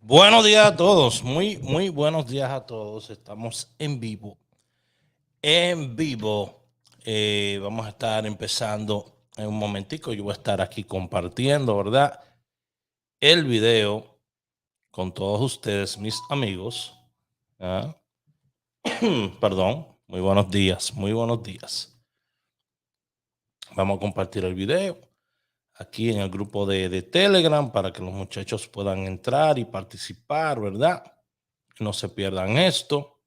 Buenos días a todos, muy buenos días a todos. Estamos en vivo. En vivo. Vamos a estar empezando en un momentico. Yo voy a estar aquí compartiendo, ¿verdad? El video con todos ustedes, mis amigos. ¿Ah? Perdón. Muy buenos días, muy buenos días. Vamos a compartir el video aquí en el grupo de Telegram para que los muchachos puedan entrar y participar, ¿verdad? No se pierdan esto.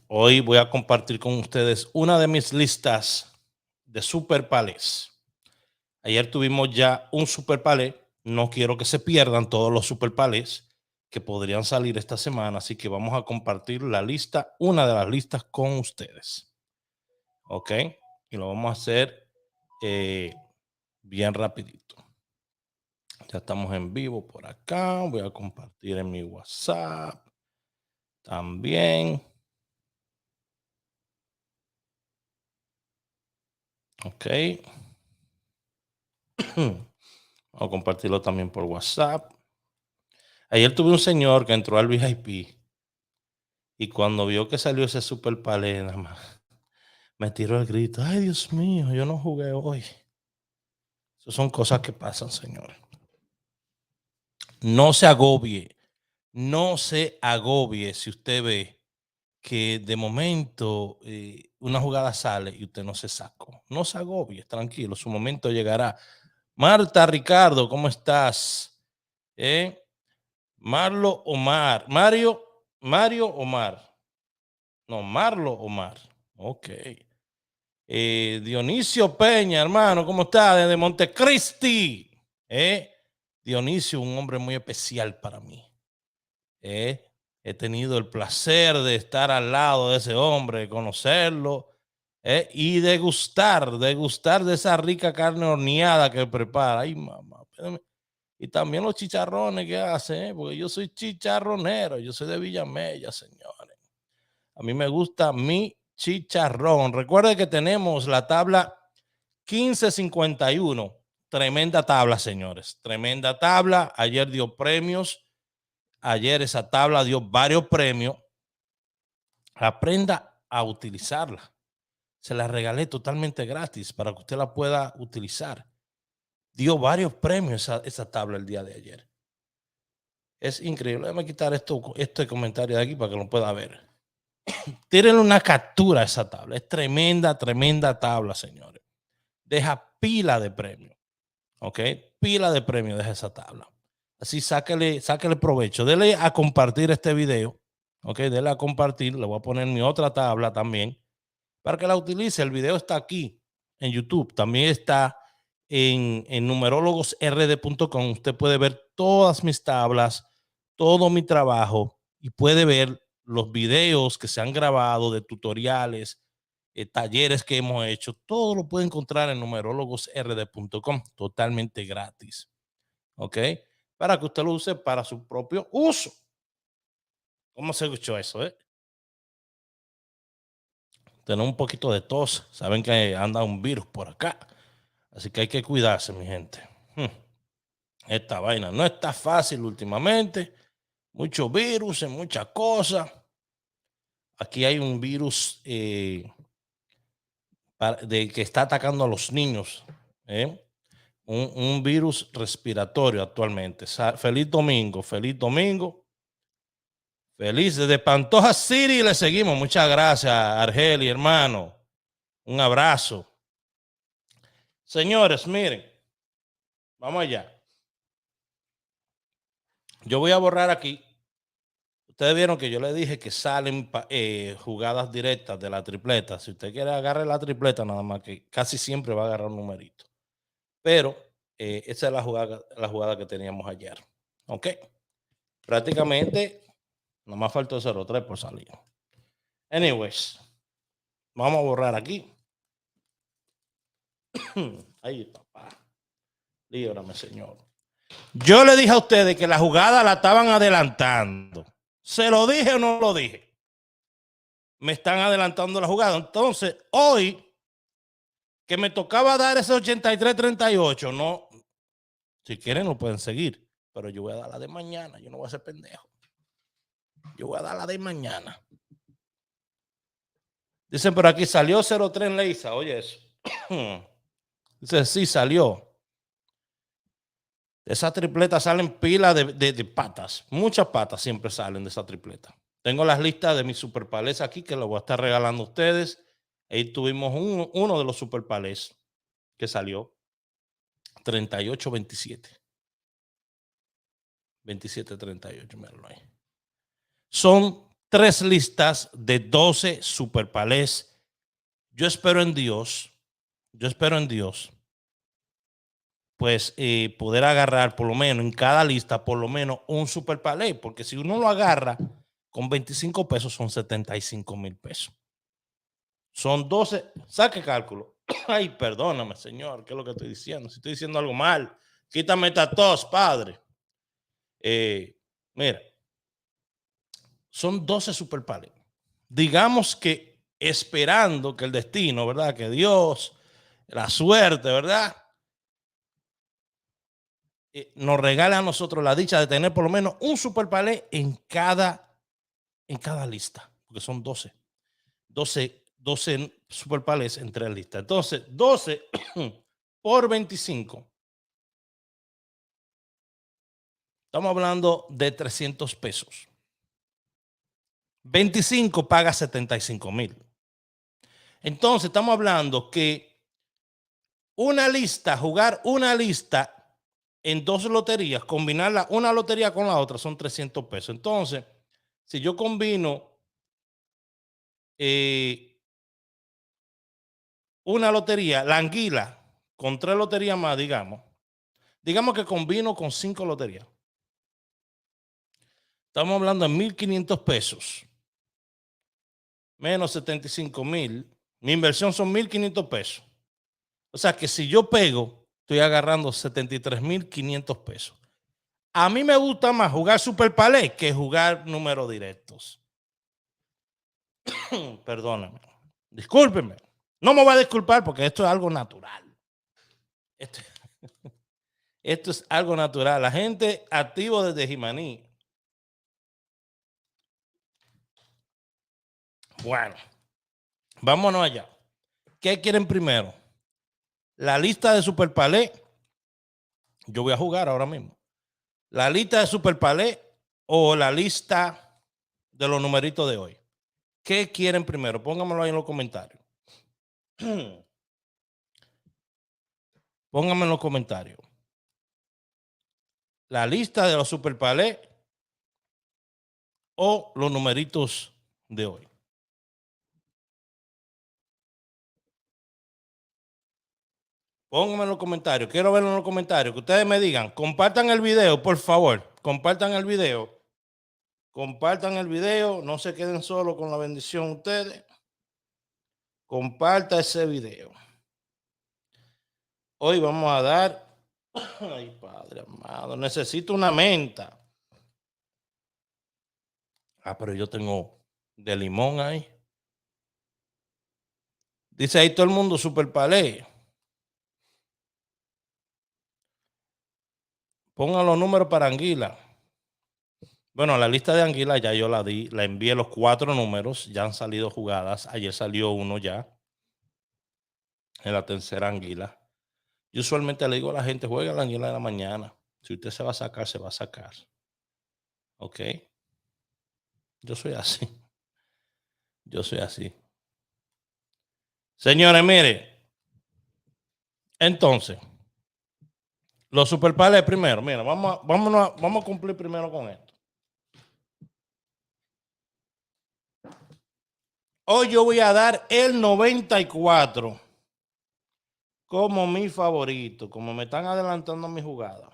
Hoy voy a compartir con ustedes una de mis listas de super palés. Ayer tuvimos ya un super palé. No quiero que se pierdan todos los super palés que podrían salir esta semana. Así que vamos a compartir la lista, una de las listas con ustedes. ¿Ok? Y lo vamos a hacer bien rapidito. Ya estamos en vivo por acá. Voy a compartir en mi WhatsApp también. Ok. Vamos a compartirlo también por WhatsApp. Ayer tuve un señor que entró al VIP y cuando vio que salió ese super palé, nada más me tiró el grito. Ay, Dios mío, yo no jugué hoy. Esas son cosas que pasan, señores. No se agobie. No se agobie si usted ve que de momento una jugada sale y usted no se sacó. No se agobie, tranquilo, su momento llegará. Marta, Ricardo, ¿cómo estás? Marlo Omar. Mario Omar. No, Marlo Omar. Ok. Dionisio Peña, hermano, ¿cómo está? Desde Montecristi. Dionisio, un hombre muy especial para mí. He tenido el placer de estar al lado de ese hombre, de conocerlo y degustar de esa rica carne horneada que prepara. Ay, mamá, espérame. Y también los chicharrones que hace, porque yo soy chicharronero, yo soy de Villamella, señores. A mí me gusta mi chicharrón. Recuerde que tenemos la tabla 1551. Tremenda tabla, señores. Tremenda tabla. Ayer dio premios. Ayer esa tabla dio varios premios. Aprenda a utilizarla. Se la regalé totalmente gratis para que usted la pueda utilizar. Dio varios premios esa tabla el día de ayer. Es increíble. Déjame quitar este comentario de aquí para que lo pueda ver. Tírenle una captura a esa tabla. Es tremenda, tremenda tabla, señores. Deja pila de premios. ¿Ok? Pila de premios deja esa tabla. Así sáquele provecho. Dele a compartir este video. ¿Ok? Dele a compartir. Le voy a poner mi otra tabla también para que la utilice. El video está aquí en YouTube. También está en numerologosrd.com. Usted puede ver todas mis tablas, todo mi trabajo y puede ver los videos que se han grabado de tutoriales, talleres que hemos hecho. Todo lo puede encontrar en numerologosrd.com totalmente gratis. ¿Ok? Para que usted lo use para su propio uso. ¿Cómo se escuchó eso? Tenemos un poquito de tos. Saben que anda un virus por acá. Así que hay que cuidarse, mi gente. Esta vaina no está fácil últimamente. Muchos virus, muchas cosas. Aquí hay un virus que está atacando a los niños. Un virus respiratorio actualmente. Feliz domingo, feliz domingo. Feliz desde Pantoja City le seguimos. Muchas gracias, Argeli, hermano. Un abrazo. Señores, miren. Vamos allá. Yo voy a borrar aquí. Ustedes vieron que yo le dije que salen jugadas directas de la tripleta. Si usted quiere agarrar la tripleta, nada más que casi siempre va a agarrar un numerito. Pero esa es la jugada que teníamos ayer. ¿Ok? Prácticamente, nomás faltó 0-3 por salir. Anyways, vamos a borrar aquí. Ahí, papá. Líbrame, señor. Yo le dije a ustedes que la jugada la estaban adelantando. ¿Se lo dije o no lo dije? Me están adelantando la jugada. Entonces, hoy, que me tocaba dar ese 83-38, no. Si quieren, lo pueden seguir. pero yo voy a dar la de mañana. Yo no voy a ser pendejo. Yo voy a dar la de mañana. Dicen por aquí, salió 03 en Leisa. Oye eso. Dice, sí, salió. De esa tripleta salen pilas de patas. Muchas patas siempre salen de esa tripleta. Tengo las listas de mis superpalés aquí que los voy a estar regalando a ustedes. Ahí tuvimos uno de los superpalés que salió 38-27. 27-38, míralo ahí. Son 3 listas de 12 superpalés. Yo espero en Dios, pues poder agarrar por lo menos en cada lista, por lo menos un superpalé, porque si uno lo agarra con 25 pesos son 75,000 pesos. Son 12, saque cálculo. Ay, perdóname, señor, ¿qué es lo que estoy diciendo? Si estoy diciendo algo mal, quítame esta tos, padre. Mira, son 12 superpalés. Digamos que esperando que el destino, ¿verdad? Que Dios, la suerte, ¿verdad? Nos regala a nosotros la dicha de tener por lo menos un superpalé en cada lista, porque son 12 superpalés en 3 listas. Entonces, 12 por 25. Estamos hablando de 300 pesos. 25 paga 75,000. Entonces, estamos hablando que jugar una lista en 2 loterías, combinarla una lotería con la otra son 300 pesos. Entonces, si yo combino una lotería, la anguila, con 3 loterías más, digamos que combino con 5 loterías. Estamos hablando de 1,500 pesos. Menos 75,000. Mi inversión son 1,500 pesos. O sea que si yo pego, estoy agarrando 73,500 pesos. A mí me gusta más jugar superpalé que jugar números directos. Perdóname. Discúlpeme. No me voy a disculpar porque esto es algo natural. Esto es algo natural. La gente activo desde Jimaní. Bueno, vámonos allá. ¿Qué quieren primero? La lista de superpalé. Yo voy a jugar ahora mismo. La lista de superpalé o la lista de los numeritos de hoy. ¿Qué quieren primero? Pónganmelo ahí en los comentarios. Pónganme en los comentarios. La lista de los superpalés o los numeritos de hoy. Pónganme en los comentarios. Quiero verlo en los comentarios. Que ustedes me digan. Compartan el video, por favor. Compartan el video. Compartan el video. No se queden solo con la bendición ustedes. Comparta ese video. Hoy vamos a dar. Ay, padre amado. Necesito una menta. Ah, pero yo tengo de limón ahí. Dice ahí todo el mundo superpalé. Pongan los números para anguila. Bueno, la lista de anguila ya yo la di. La envié los 4 números. Ya han salido jugadas. Ayer salió uno ya. En la tercera anguila. Yo usualmente le digo a la gente, juega la anguila de la mañana. Si usted se va a sacar, se va a sacar. ¿Ok? Yo soy así. Yo soy así. Señores, mire. Entonces, los superpales primero. Mira, vamos a cumplir primero con esto. Hoy yo voy a dar el 94 como mi favorito, como me están adelantando mi jugada.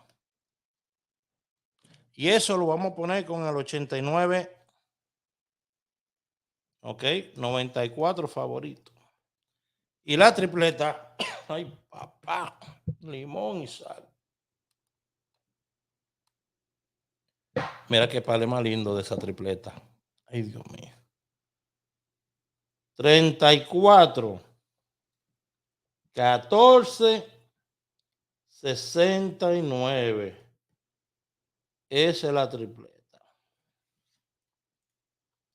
Y eso lo vamos a poner con el 89. Ok, 94 favorito. Y la tripleta, ay papá, limón y sal. Mira qué pale más lindo de esa tripleta. Ay, Dios mío. 34, 14, 69. Esa es la tripleta.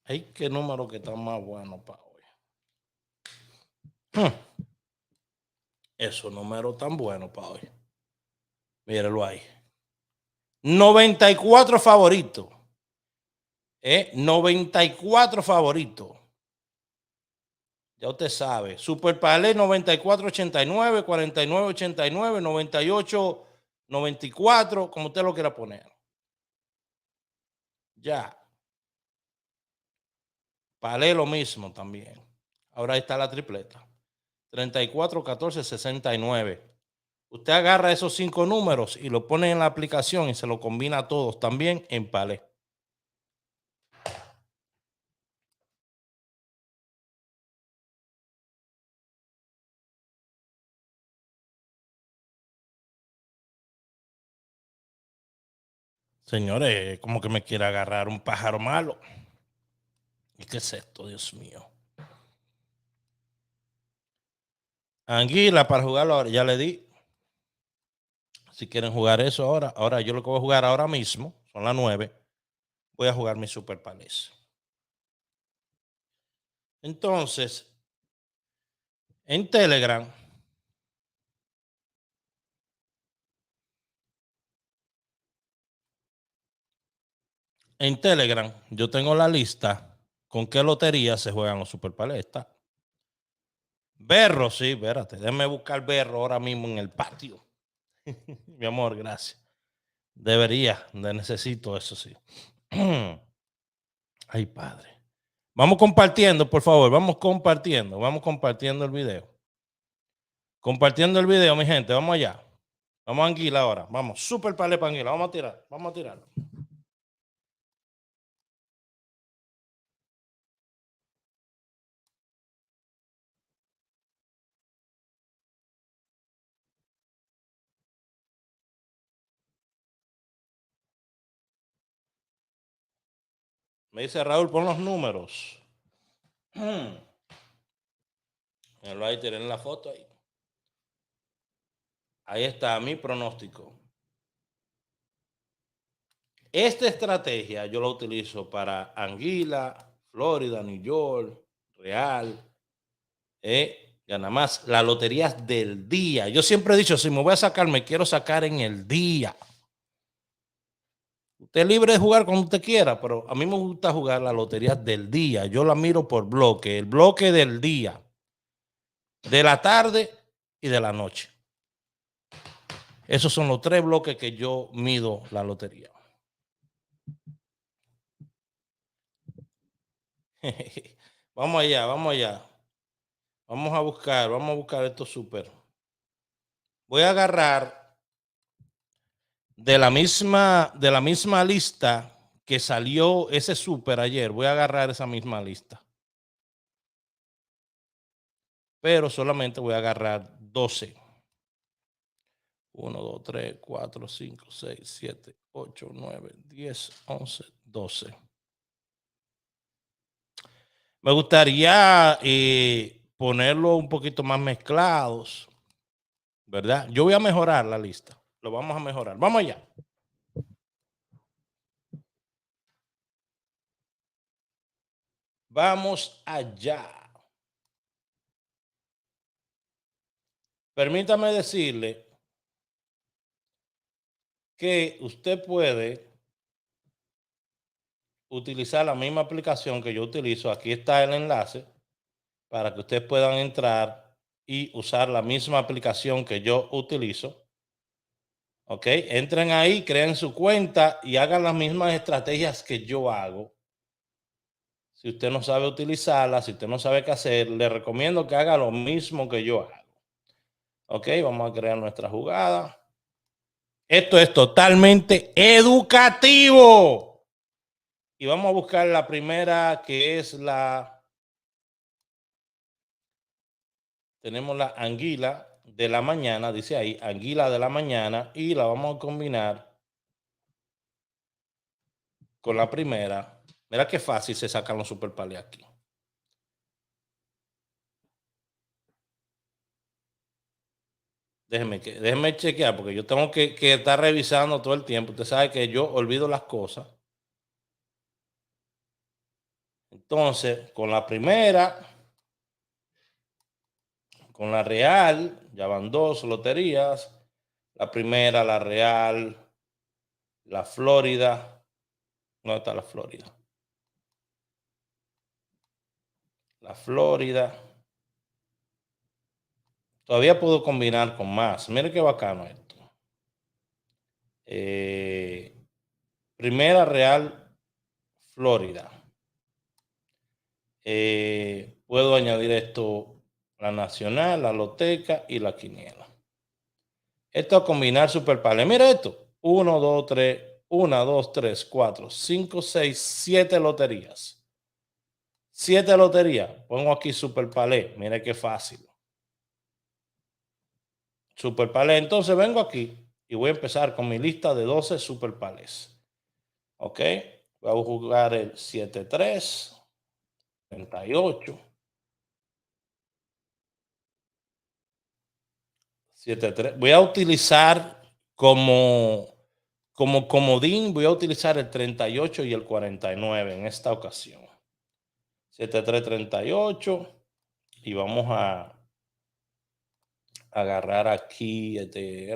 Ay, qué número que está más bueno para hoy. Esos números tan buenos para hoy. Míralo ahí. 94 favoritos. 94 favoritos. Ya usted sabe. Super Palé 94-89, 49-89, 98-94, como usted lo quiera poner. Ya. Palé lo mismo también. Ahora ahí está la tripleta. 34, 14, 69. Usted agarra esos 5 números y lo pone en la aplicación y se lo combina a todos también en Palé. Señores, como que me quiere agarrar un pájaro malo. ¿Y qué es esto, Dios mío? Anguila para jugarlo ahora, ya le di. Si quieren jugar eso ahora yo lo que voy a jugar ahora mismo, son las 9, voy a jugar mi Super Palés. Entonces, en Telegram, yo tengo la lista con qué lotería se juegan los Super Palés. Está Berro, sí, espérate, déjame buscar Berro ahora mismo en el patio. Mi amor, gracias. Necesito eso, sí. Ay, padre. Vamos compartiendo, por favor, vamos compartiendo el video. Compartiendo el video, mi gente, vamos allá. Vamos a Anguila ahora, vamos, Super Palé para Anguila, vamos a tirarlo. Me dice Raúl, pon los números. Ahí tienen la foto ahí. Ahí está mi pronóstico. Esta estrategia yo la utilizo para Anguila, Florida, New York, Real, nada más las loterías del día. Yo siempre he dicho, si me voy a sacar, me quiero sacar en el día. Usted es libre de jugar cuando usted quiera, pero a mí me gusta jugar las loterías del día. Yo la miro por bloque, el bloque del día, de la tarde y de la noche. Esos son los 3 bloques que yo mido la lotería. Vamos allá, vamos allá. Vamos a buscar estos super. Voy a agarrar de la misma lista que salió ese super ayer. Voy a agarrar esa misma lista. Pero solamente voy a agarrar 12. 1, 2, 3, 4, 5, 6, 7, 8, 9, 10, 11, 12. Me gustaría ponerlo un poquito más mezclados, ¿verdad? Yo voy a mejorar la lista. Lo vamos a mejorar. Vamos allá. Vamos allá. Permítame decirle que usted puede utilizar la misma aplicación que yo utilizo. Aquí está el enlace para que ustedes puedan entrar y usar la misma aplicación que yo utilizo. Ok, entren ahí, creen su cuenta y hagan las mismas estrategias que yo hago. Si usted no sabe utilizarla, si usted no sabe qué hacer, le recomiendo que haga lo mismo que yo hago. Ok, vamos a crear nuestra jugada. Esto es totalmente educativo. Y vamos a buscar la primera, que es tenemos la anguila de la mañana, dice ahí, anguila de la mañana, y la vamos a combinar con la primera. Mira qué fácil se sacan los super palés aquí. Déjeme chequear, porque yo tengo que estar revisando todo el tiempo. Usted sabe que yo olvido las cosas. Entonces, con la primera, con la Real, ya van dos loterías. La primera, la Real, la Florida. ¿Dónde está la Florida? La Florida. Todavía puedo combinar con más. Mire qué bacano esto. Primera Real, Florida. Puedo añadir esto, la Nacional, la Loteca y la Quiniela. Esto a combinar super palé. Mira esto. 1, 2, 3, 1, 2, 3, 4, 5, 6, 7 loterías. 7 loterías. Pongo aquí super palé. Mira qué fácil. Super palé. Entonces vengo aquí y voy a empezar con mi lista de 12 super palés. Ok. Voy a jugar el 7-3, 38. 7-3. Voy a utilizar como comodín, voy a utilizar el 38 y el 49 en esta ocasión. 7-3-38. Y vamos a agarrar aquí. Le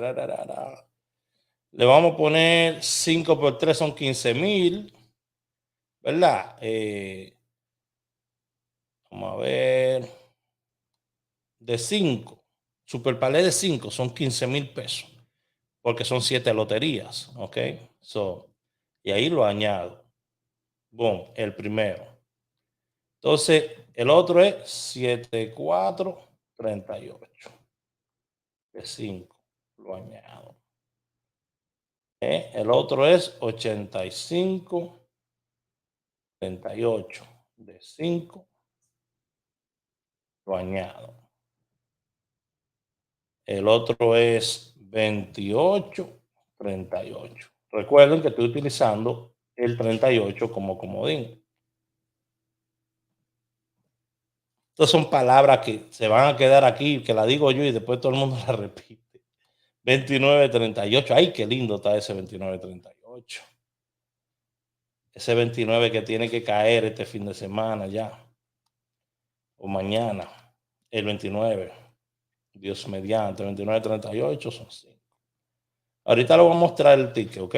vamos a poner 5 por 3 son 15,000. ¿Verdad? Vamos a ver. De 5. Super palé de 5 son 15,000 pesos. Porque son 7 loterías. ¿Ok? Y ahí lo añado. Boom, el primero. Entonces, el otro es 7438. De 5. Lo añado. El otro es 8538. De 5. Lo añado. El otro es 2838. Recuerden que estoy utilizando el 38 como comodín. Estas son palabras que se van a quedar aquí, que la digo yo y después todo el mundo la repite. 2938. Ay, qué lindo está ese 2938. Ese 29 que tiene que caer este fin de semana ya. O mañana. El 29. Dios mediante. 2938 son 5. Ahorita lo voy a mostrar el ticket, ¿ok?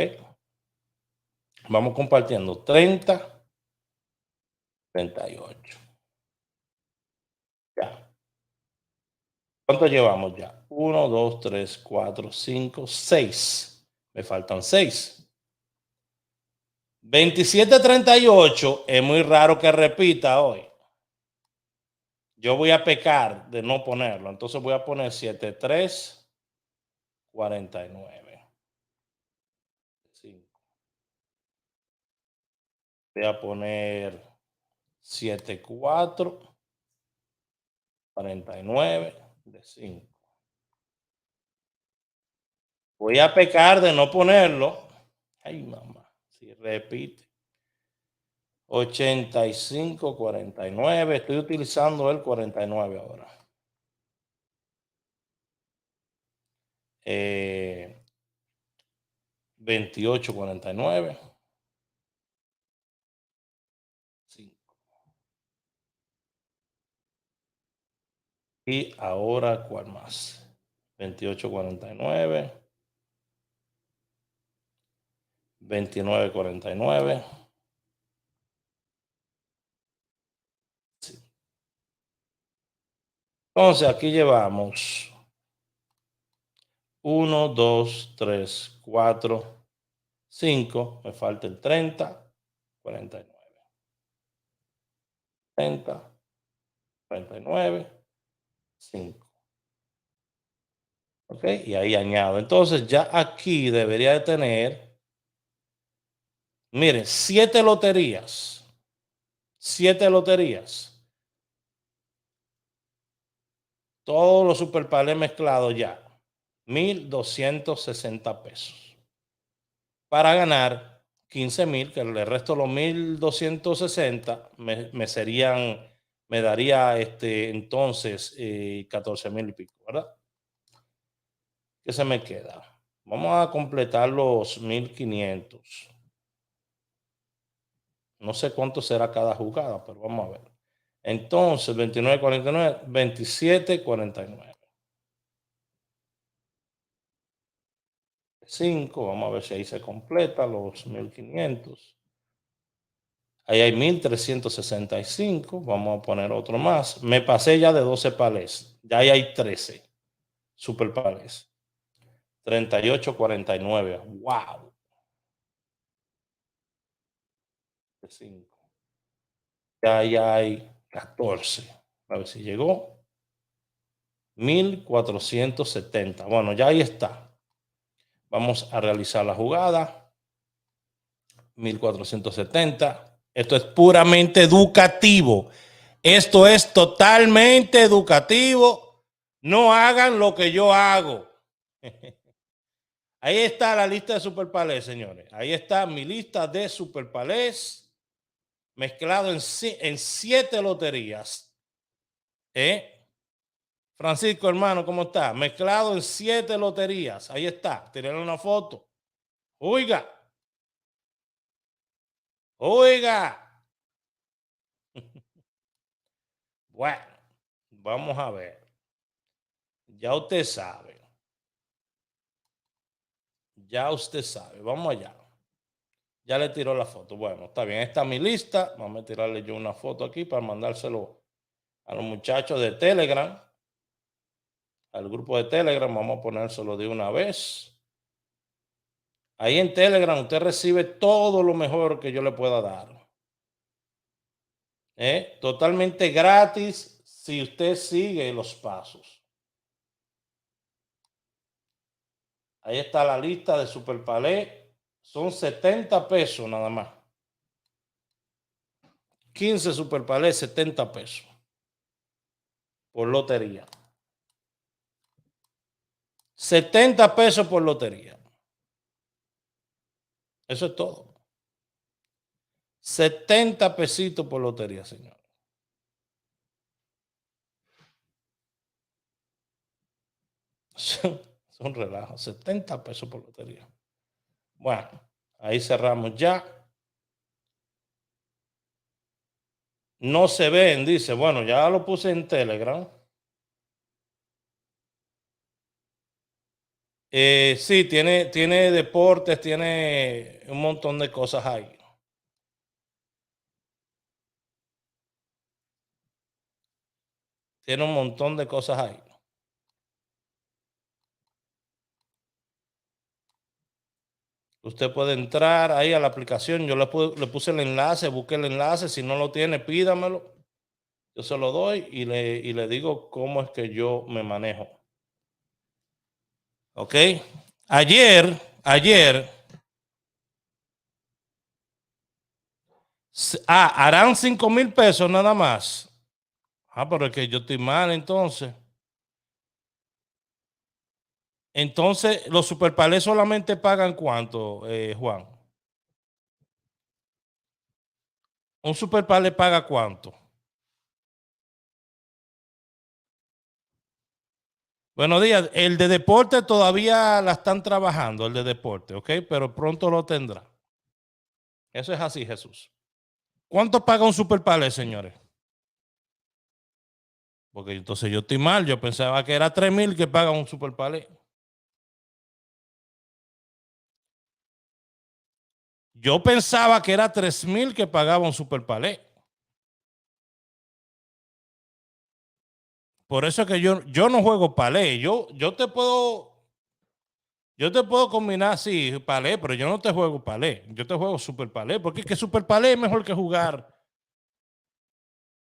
Vamos compartiendo. 38. Ya. ¿Cuánto llevamos ya? 1, 2, 3, 4, 5, 6. Me faltan 6. 2738 es muy raro que repita hoy. Yo voy a pecar de no ponerlo. Entonces voy a poner 7349. 5. Voy a poner 7449 de 5. Voy a pecar de no ponerlo. Ay, mamá, si repite. 8549. Estoy utilizando el 49 ahora. 2849. 5. Y ahora, ¿cuál más? 2849. 2949. Sí. Entonces aquí llevamos 1, 2, 3, 4, 5. Me falta el 30, 49. 30, 49, 5. Ok, y ahí añado. Entonces ya aquí debería de tener, miren, 7 loterías. 7 loterías. Todos los superpalés mezclados ya. 1,260 pesos. Para ganar 15,000, que el resto de los 1,260 me serían, me daría entonces 14,000 y pico, ¿verdad? ¿Qué se me queda? Vamos a completar los 1500. No sé cuánto será cada jugada, pero vamos a ver. Entonces, 29.49, 27.49. 5, vamos a ver si ahí se completa los 1500. Ahí hay 1365. Vamos a poner otro más. Me pasé ya de 12 palés. Ya ahí hay 13 super palés. 38.49. Wow. 5. Ya ahí hay 14. A ver si llegó. 1470. Bueno, ya ahí está. Vamos a realizar la jugada. 1470. Esto es puramente educativo. Esto es totalmente educativo. No hagan lo que yo hago. Ahí está la lista de Super Palés, señores. Ahí está mi lista de Super Palés mezclado en 7 loterías. Francisco, hermano, ¿cómo está? Mezclado en 7 loterías. Ahí está. Tienen una foto. Oiga. Oiga. Bueno, vamos a ver. Ya usted sabe. Ya usted sabe. Vamos allá. Ya le tiró la foto. Bueno, está bien. Esta es mi lista. Vamos a tirarle yo una foto aquí para mandárselo a los muchachos de Telegram. Al grupo de Telegram. Vamos a ponérselo de una vez. Ahí en Telegram usted recibe todo lo mejor que yo le pueda dar. Totalmente gratis si usted sigue los pasos. Ahí está la lista de Super Palé. Son 70 pesos nada más. 15 Super Palé, 70 pesos. Por lotería. 70 pesos por lotería. Eso es todo. 70 pesitos por lotería, señor. Son relajos. 70 pesos por lotería. Bueno, ahí cerramos ya. No se ven, dice. Bueno, ya lo puse en Telegram. Sí, tiene deportes, tiene un montón de cosas ahí. Tiene un montón de cosas ahí. Usted puede entrar ahí a la aplicación. Yo le puse el enlace, busque el enlace. Si no lo tiene, pídamelo. Yo se lo doy y le digo cómo es que yo me manejo. ¿Ok? Ayer, harán 5,000 pesos nada más. Pero es que yo estoy mal entonces. Entonces, los superpalés solamente pagan ¿cuánto, Juan? ¿Un superpalé paga cuánto? Buenos días. El de deporte todavía la están trabajando, el de deporte, ¿ok? Pero pronto lo tendrá. Eso es así, Jesús. ¿Cuánto paga un superpalé, señores? Porque entonces yo estoy mal. Yo pensaba que era 3,000 que paga un superpalé. Yo pensaba que era 3,000 que pagaba un superpalé. Por eso es que yo no juego palé. Yo te puedo combinar, sí, palé, pero yo no te juego palé. Yo te juego super palé, porque es que super palé es mejor que jugar.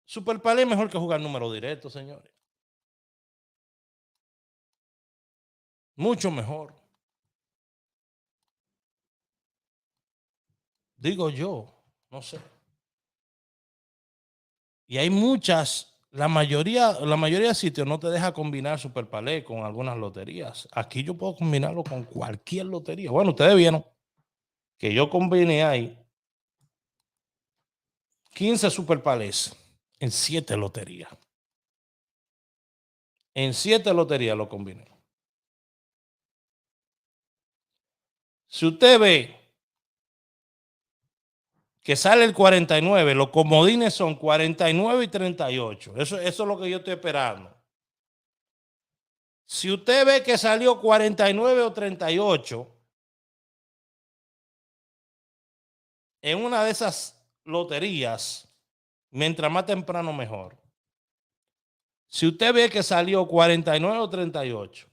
Super palé es mejor que jugar número directo, señores. Mucho mejor. Digo yo, no sé. Y hay muchas, la mayoría de sitios no te deja combinar super palé con algunas loterías. Aquí yo puedo combinarlo con cualquier lotería. Bueno, ustedes vieron que yo combiné ahí 15 super palés en 7 loterías. En 7 loterías lo combiné. Si usted ve que sale el 49, los comodines son 49 y 38. Eso es lo que yo estoy esperando. Si usted ve que salió 49 o 38 en una de esas loterías, mientras más temprano mejor. Si usted ve que salió 49 o 38,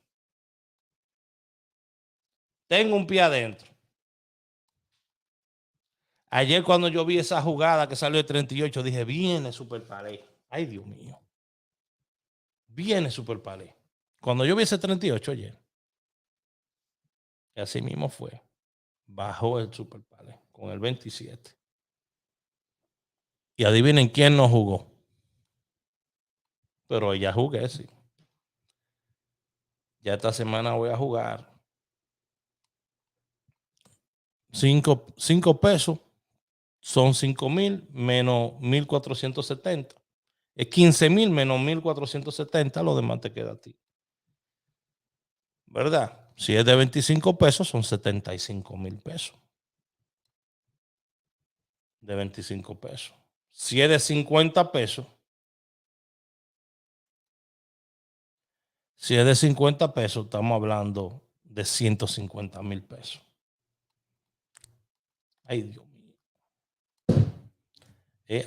tengo un pie adentro. Ayer cuando yo vi esa jugada que salió de 38, dije, viene Super Palé. Ay, Dios mío. Viene Super Palé. Cuando yo vi ese 38 ayer, así mismo fue. Bajó el Super Palé con el 27. Y adivinen quién no jugó. Pero ya jugué, sí. Ya esta semana voy a jugar 5 pesos. Son 5,000 menos 1,470. Es 15,000 menos 1,470. Lo demás te queda a ti. ¿Verdad? Si es de 25 pesos, son 75,000 pesos. De 25 pesos. Si es de 50 pesos, estamos hablando de 150,000 pesos. Ay, Dios mío.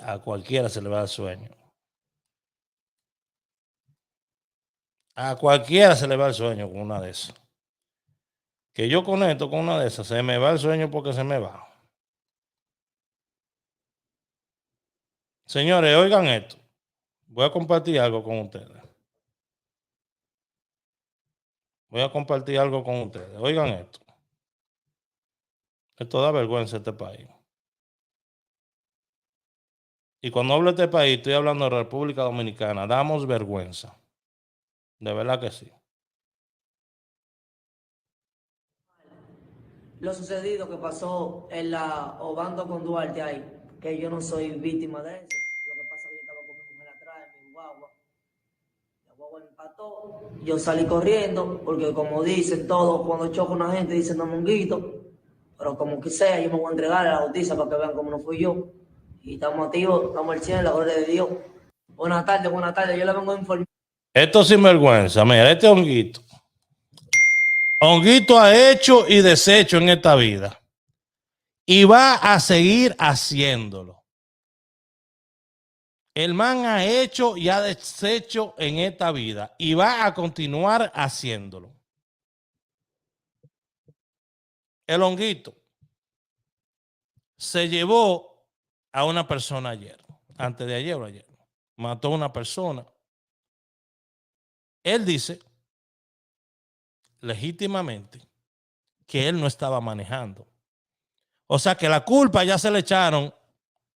A cualquiera se le va el sueño. A cualquiera se le va el sueño con una de esas. Que yo conecto con una de esas, se me va el sueño porque se me va. Señores, oigan esto. Voy a compartir algo con ustedes. Oigan esto. Esto da vergüenza a este país. Y cuando hablo de este país, estoy hablando de República Dominicana. Damos vergüenza. De verdad que sí. Lo sucedido que pasó en la Obando con Duarte ahí, que yo no soy víctima de eso. Lo que pasa es que yo estaba con mi mujer atrás, en mi guagua. La guagua empató. Yo salí corriendo, porque como dicen todos, cuando choca una gente dicen no monguito. Pero como que sea, yo me voy a entregar a la bautiza para que vean cómo no fui yo. Y estamos activos, estamos al 100, la gloria de Dios. Buenas tardes, yo le vengo a informar. Esto sin vergüenza. Mira, este honguito. Honguito ha hecho y deshecho en esta vida. Y va a seguir haciéndolo. El man ha hecho y ha deshecho en esta vida. Y va a continuar haciéndolo. El honguito se llevó a una persona ayer. Antes de ayer o ayer. Mató a una persona. Él dice legítimamente que él no estaba manejando. O sea que la culpa ya se le echaron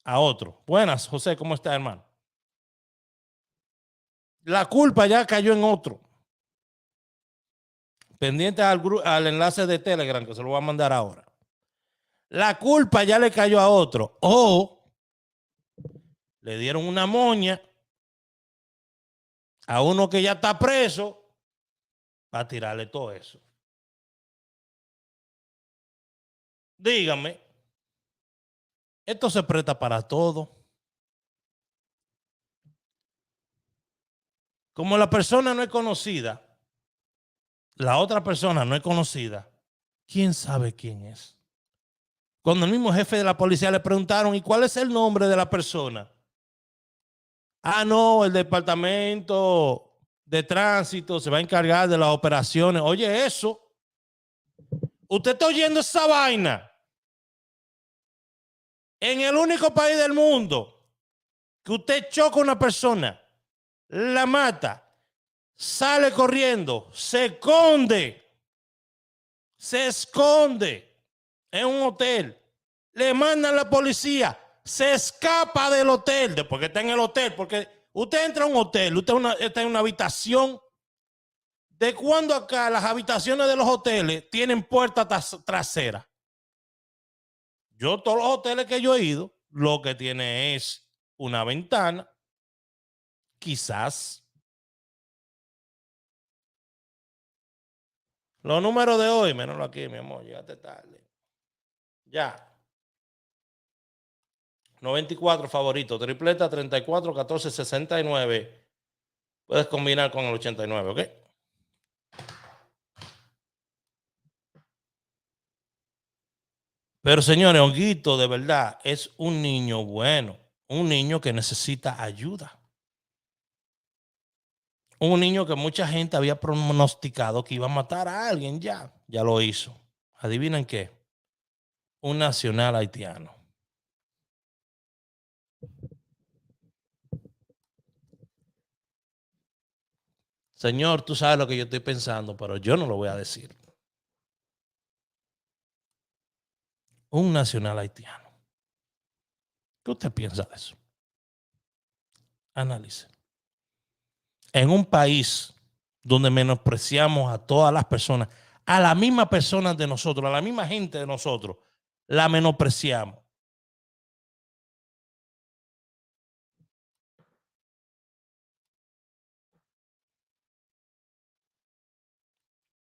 a otro. Buenas, José, ¿cómo está, hermano? La culpa ya cayó en otro. Pendiente al enlace de Telegram que se lo voy a mandar ahora. La culpa ya le cayó a otro. O le dieron una moña a uno que ya está preso para tirarle todo eso. Dígame, esto se presta para todo. Como la persona no es conocida, la otra persona no es conocida, ¿quién sabe quién es? Cuando el mismo jefe de la policía le preguntaron, ¿y cuál es el nombre de la persona? Ah, no, el departamento de tránsito se va a encargar de las operaciones. Oye, eso. ¿Usted está oyendo esa vaina? En el único país del mundo que usted choca a una persona, la mata, sale corriendo, se esconde en un hotel, le mandan a la policía, se escapa del hotel, después que está en el hotel, porque usted entra a un hotel, usted está en una habitación. ¿De cuándo acá las habitaciones de los hoteles tienen puerta trasera? Yo, todos los hoteles que yo he ido, lo que tiene es una ventana, quizás Los números de hoy, menos aquí, mi amor, llegaste tarde. Ya. 94 favorito, tripleta 34, 14, 69. Puedes combinar con el 89, ¿ok? Pero señores, Honguito de verdad es un niño bueno, un niño que necesita ayuda. Un niño que mucha gente había pronosticado que iba a matar a alguien ya lo hizo. ¿Adivinen qué? Un nacional haitiano. Señor, tú sabes lo que yo estoy pensando, pero yo no lo voy a decir. Un nacional haitiano. ¿Qué usted piensa de eso? Analice. En un país donde menospreciamos a todas las personas, a la misma persona de nosotros, a la misma gente de nosotros, la menospreciamos.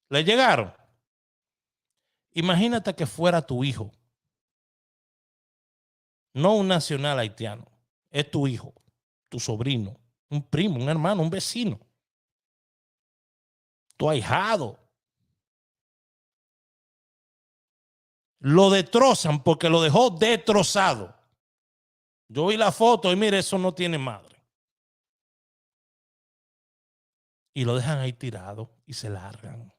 ¿Le llegaron? Imagínate que fuera tu hijo, no un nacional haitiano, es tu hijo, tu sobrino, un primo, un hermano, un vecino, tu ahijado. Lo destrozan porque lo dejó destrozado. Yo vi la foto y mire, eso no tiene madre. Y lo dejan ahí tirado y se largan.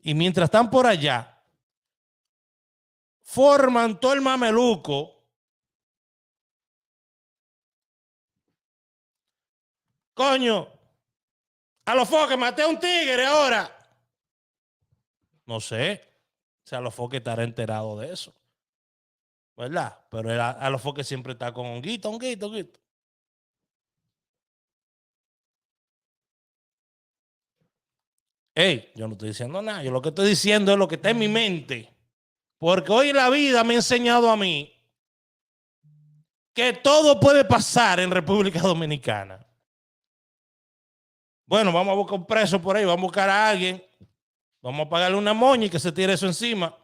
Y mientras están por allá, forman todo el mameluco. Coño, a los foques maté a un tigre ahora. No sé, o sea, a los foques estará enterado de eso, ¿verdad? Pero a los foques siempre está con honguito. Hey, yo no estoy diciendo nada, yo lo que estoy diciendo es lo que está en mi mente. Porque hoy la vida me ha enseñado a mí que todo puede pasar en República Dominicana. Bueno, vamos a buscar un preso por ahí, vamos a buscar a alguien, vamos a pagarle una moña y que se tire eso encima.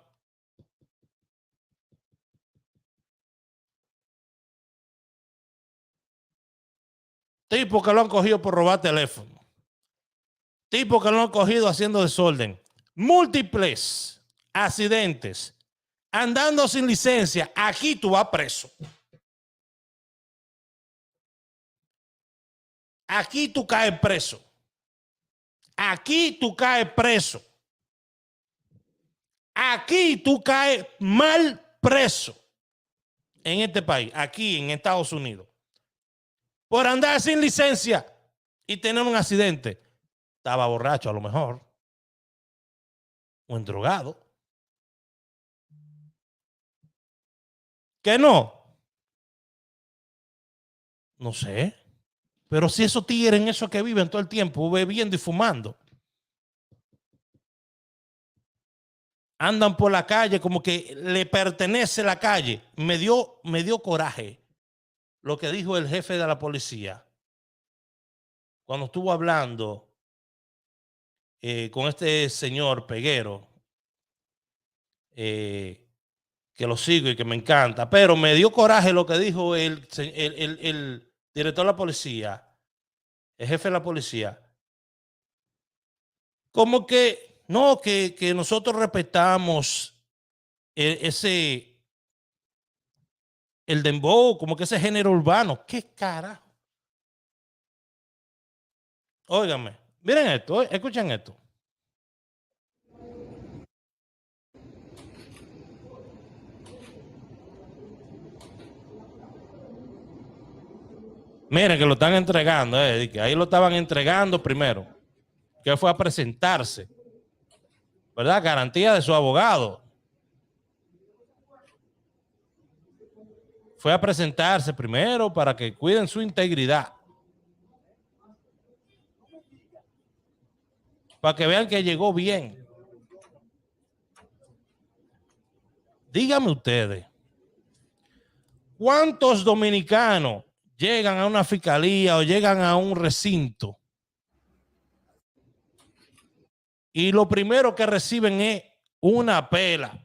Tipo que lo han cogido por robar teléfono. Tipo que lo han cogido haciendo desorden. Múltiples accidentes. Andando sin licencia. Aquí tú vas preso. Aquí tú caes preso. Aquí tú caes preso. Aquí tú caes mal preso. En este país, aquí en Estados Unidos. Por andar sin licencia y tener un accidente. Estaba borracho a lo mejor. O endrogado. ¿Que no? No sé. Pero si esos tigres en eso que viven todo el tiempo bebiendo y fumando, andan por la calle como que le pertenece la calle. Me dio coraje lo que dijo el jefe de la policía cuando estuvo hablando con este señor Peguero, que lo sigo y que me encanta, pero me dio coraje lo que dijo el director de la policía, el jefe de la policía, como que no, que nosotros respetamos el dembow, como que ese género urbano. ¿Qué carajo? Óigame, miren esto, escuchen esto. Miren que lo están entregando, que ahí lo estaban entregando primero, que fue a presentarse, ¿verdad? Garantía de su abogado. Fue a presentarse primero para que cuiden su integridad. Para que vean que llegó bien. Díganme ustedes, ¿cuántos dominicanos llegan a una fiscalía o llegan a un recinto y lo primero que reciben es una pela.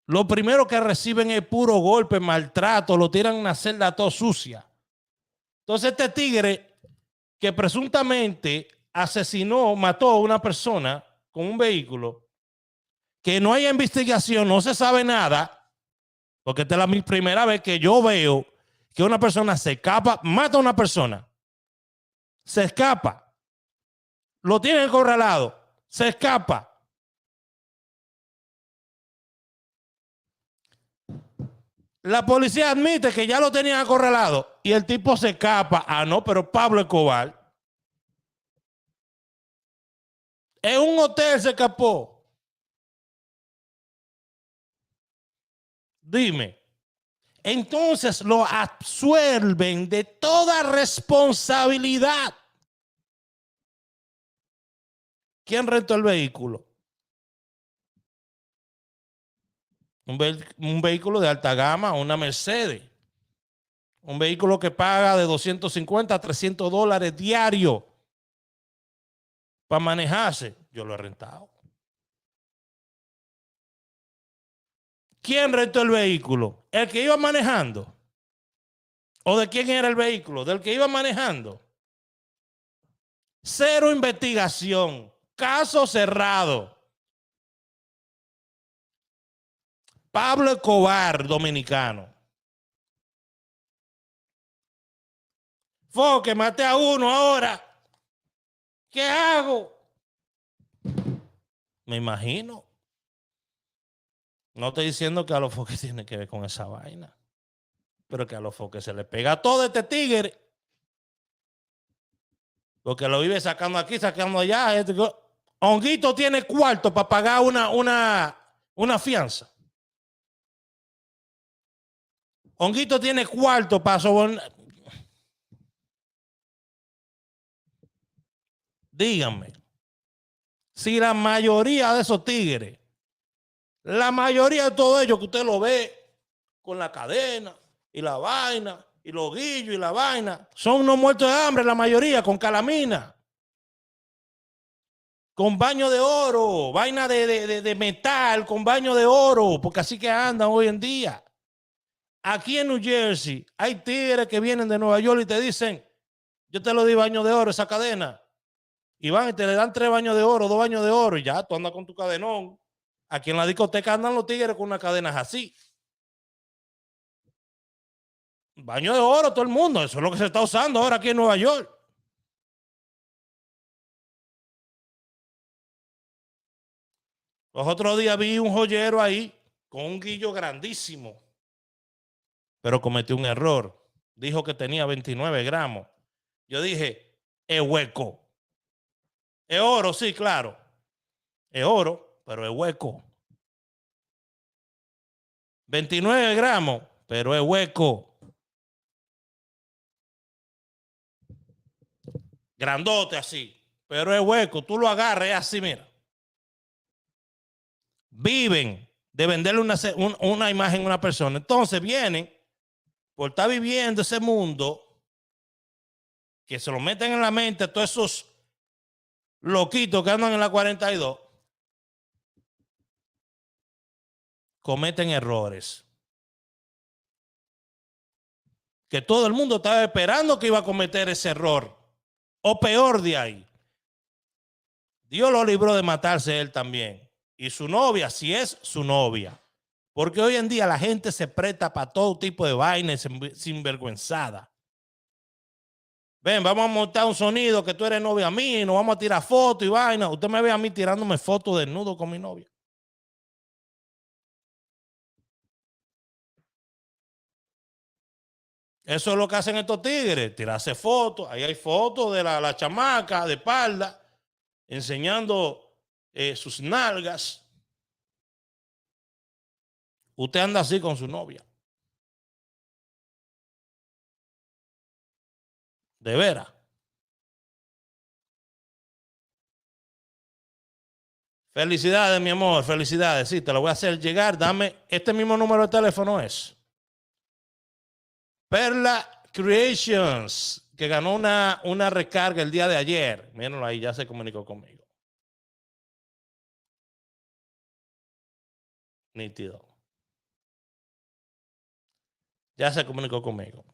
Lo primero que reciben es puro golpe, maltrato, lo tiran en una celda todo sucia. Entonces este tigre que presuntamente asesinó, mató a una persona con un vehículo, que no hay investigación, no se sabe nada, porque esta es la primera vez que yo veo que una persona se escapa, mata a una persona, se escapa, lo tienen acorralado, se escapa. La policía admite que ya lo tenían acorralado y el tipo se escapa. Ah, no, pero Pablo Escobar en un hotel se escapó. Dime. Entonces lo absuelven de toda responsabilidad. ¿Quién rentó el vehículo? Un vehículo de alta gama, una Mercedes. Un vehículo que paga de 250 a 300 dólares diario para manejarse. Yo lo he rentado. ¿Quién rentó el vehículo? ¿El que iba manejando? ¿O de quién era el vehículo? ¿Del que iba manejando? Cero investigación. Caso cerrado. Pablo Escobar, dominicano. Foque, maté a uno ahora. ¿Qué hago? Me imagino. No estoy diciendo que a los foques tiene que ver con esa vaina, pero que a los foques se le pega todo este tigre, porque lo vive sacando aquí, sacando allá. Honguito tiene cuarto para pagar una fianza. Honguito tiene cuarto para sobornar. Díganme, si la mayoría de esos tigres, la mayoría de todos ellos que usted lo ve con la cadena y la vaina y los guillos y la vaina, son unos muertos de hambre, la mayoría, con calamina, con baño de oro, vaina de metal, con baño de oro, porque así que andan hoy en día. Aquí en New Jersey hay tigres que vienen de Nueva York y te dicen, yo te lo di baño de oro, esa cadena. Y van y te le dan 3 baños de oro, 2 baños de oro, y ya tú andas con tu cadenón. Aquí en la discoteca andan los tigres con unas cadenas así. Baño de oro, todo el mundo. Eso es lo que se está usando ahora aquí en Nueva York. Los otros días vi un joyero ahí con un guillo grandísimo, pero cometió un error. Dijo que tenía 29 gramos. Yo dije, es hueco. Es oro, sí, claro. Es oro, pero es hueco. 29 gramos, pero es hueco. Grandote así, pero es hueco. Tú lo agarras, es así, mira. Viven de venderle una imagen a una persona. Entonces vienen, por estar viviendo ese mundo, que se lo meten en la mente a todos esos loquitos que andan en la 42, cometen errores. Que todo el mundo estaba esperando que iba a cometer ese error. O peor de ahí. Dios lo libró de matarse él también. Y su novia, si es su novia. Porque hoy en día la gente se presta para todo tipo de vainas sinvergüenzada. Ven, vamos a montar un sonido que tú eres novia mía y nos vamos a tirar fotos y vaina. Usted me ve a mí tirándome fotos desnudo con mi novia. Eso es lo que hacen estos tigres, tirarse fotos. Ahí hay fotos de la chamaca de espalda enseñando sus nalgas. Usted anda así con su novia. De veras. Felicidades, mi amor, felicidades. Sí, te lo voy a hacer llegar. Dame, este mismo número de teléfono es Perla Creations, que ganó una recarga el día de ayer. Mírenlo ahí, ya se comunicó conmigo. Nítido. Ya se comunicó conmigo.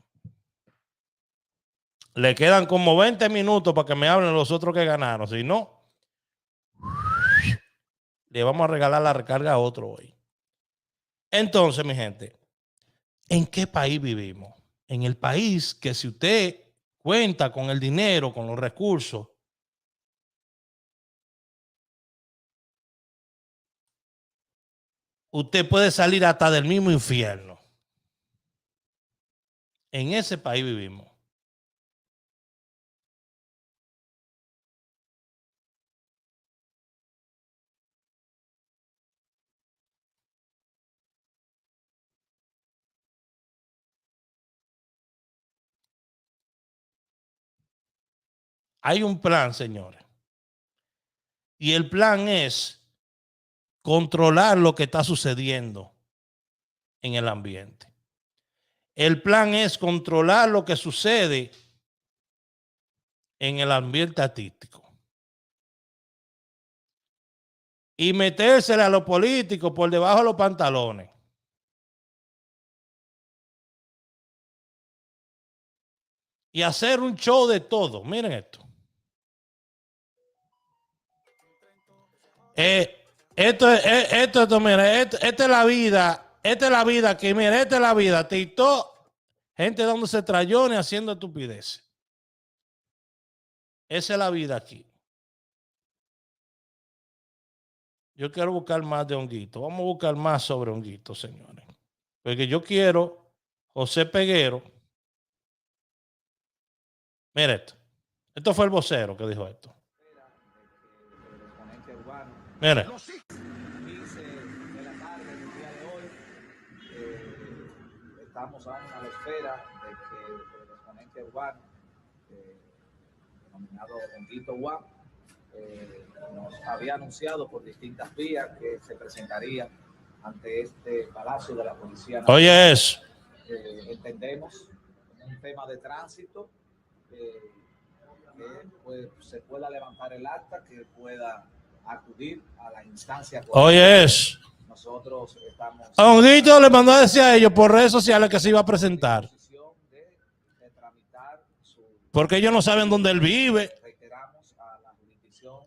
Le quedan como 20 minutos para que me hablen los otros que ganaron. Si no, le vamos a regalar la recarga a otro hoy. Entonces, mi gente, ¿en qué país vivimos? En el país que si usted cuenta con el dinero, con los recursos, usted puede salir hasta del mismo infierno. En ese país vivimos. Hay un plan, señores. Y el plan es controlar lo que está sucediendo en el ambiente. El plan es controlar lo que sucede en el ambiente artístico. Y metérsele a los políticos por debajo de los pantalones. Y hacer un show de todo. Miren esto. Mira, esta es la vida. Esta es la vida que, mira, esta es la vida. TikTok, gente dándose trayones haciendo estupideces. Esa es la vida aquí. Yo quiero buscar más de Honguito. Vamos a buscar más sobre Honguito, señores. Porque yo quiero José Peguero. Mira esto. Esto fue el vocero que dijo esto. Mira. 15 de la tarde del día de hoy, estamos aún a la espera de que el exponente urbano, denominado Honguito Guam, nos había anunciado por distintas vías que se presentaría ante este Palacio de la Policía Nacional. Oye, eso. Entendemos un tema de tránsito, que pues, se pueda levantar el acta, que pueda acudir a la instancia. Oye, eso. Nosotros estamos. A Honguito le mandó a decir a ellos por redes sociales que se iba a presentar. De tramitar porque ellos no saben dónde él vive. Reiteramos a la jurisdicción